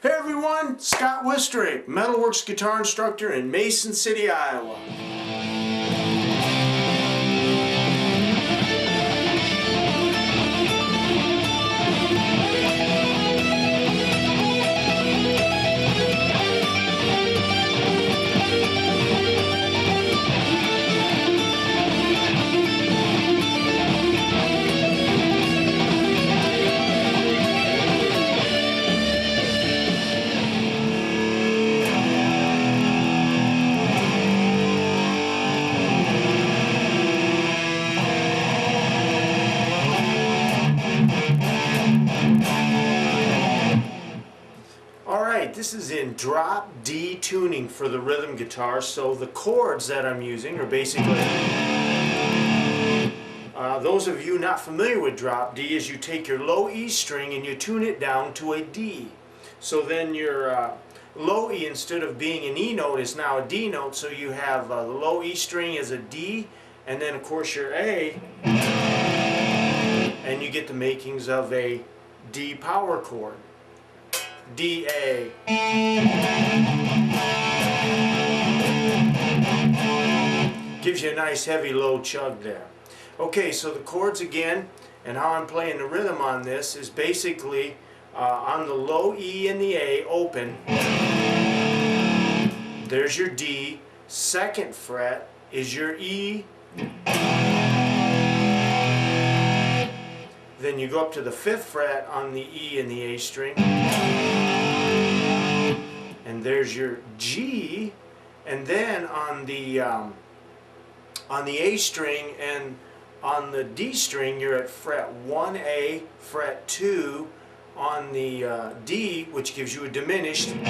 Hey everyone, Scott Wistrake, Metalworks guitar instructor in Mason City, Iowa. Alright, this is in drop D tuning for the rhythm guitar, so the chords that I'm using are basically, those of you not familiar with drop D, is you take your low E string and you tune it down to a D. So then your low E, instead of being an E note, is now a D note, so you have the low E string as a D, and then of course your A, and you get the makings of a D power chord. D, A. Gives you a nice heavy low chug there. Okay, so the chords again, and how I'm playing the rhythm on this is basically on the low E and the A open. There's your D. Second fret is your E. Then you go up to the 5th fret on the E and the A string. And there's your G. And then on the A string and on the D string, you're at fret 1A, fret 2 on the D, which gives you a diminished. And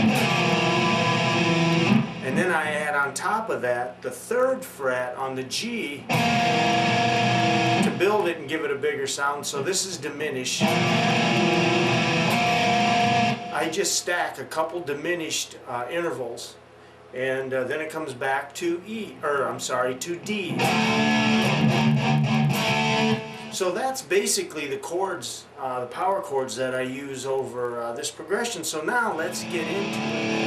then I add on top of that the 3rd fret on the G to build it and give it a bigger sound. So this is diminished. I just stack a couple diminished intervals, and then it comes back to to D. So that's basically the chords, the power chords that I use over this progression. So now let's get into it.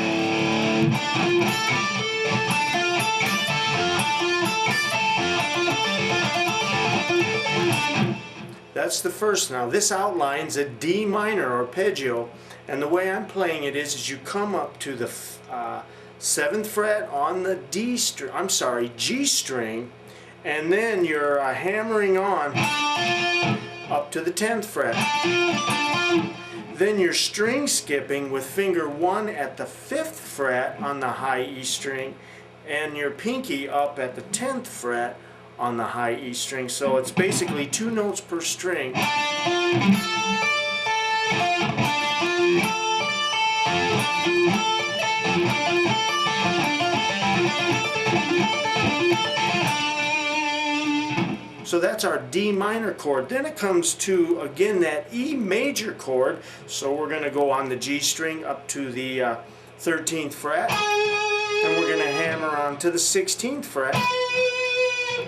That's the first. Now this outlines a D minor arpeggio, and the way I'm playing it is you come up to the 7th fret on the G string, and then you're hammering on up to the 10th fret. Then you're string skipping with finger 1 at the 5th fret on the high E string, and your pinky up at the 10th fret on the high E string. So it's basically 2 notes per string. So that's our D minor chord. Then it comes to, again, that E major chord. So we're going to go on the G string up to the 13th fret, and we're going to hammer on to the 16th fret,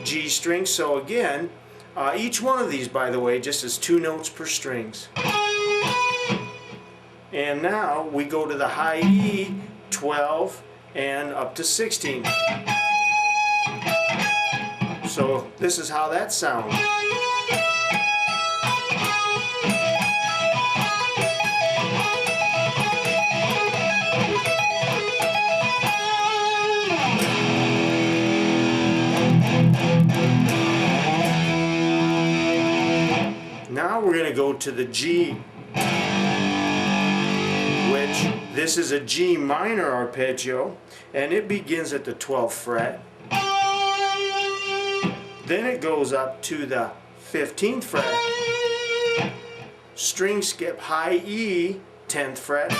G string. So again, each one of these, by the way, just is 2 notes per strings. And now we go to the high E, 12, and up to 16. So this is how that sounds. Now we're going to go to the G, which this is a G minor arpeggio, and it begins at the 12th fret. Then it goes up to the 15th fret, string skip high E, 10th fret,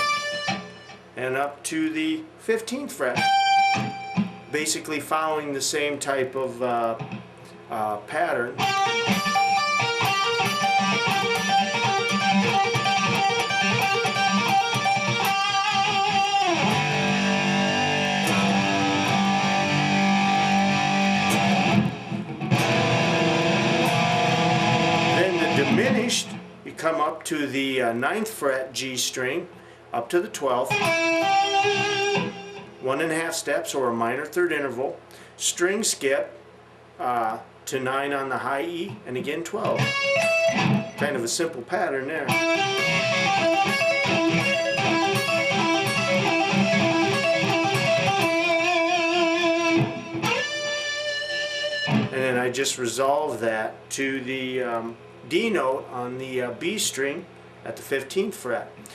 and up to the 15th fret, basically following the same type of pattern. Diminished, you come up to the 9th fret G string, up to the 12th, 1.5 steps or a minor third interval, string skip to 9 on the high E, and again 12. Kind of a simple pattern there. And then I just resolve that to the D note on the B string at the 15th fret.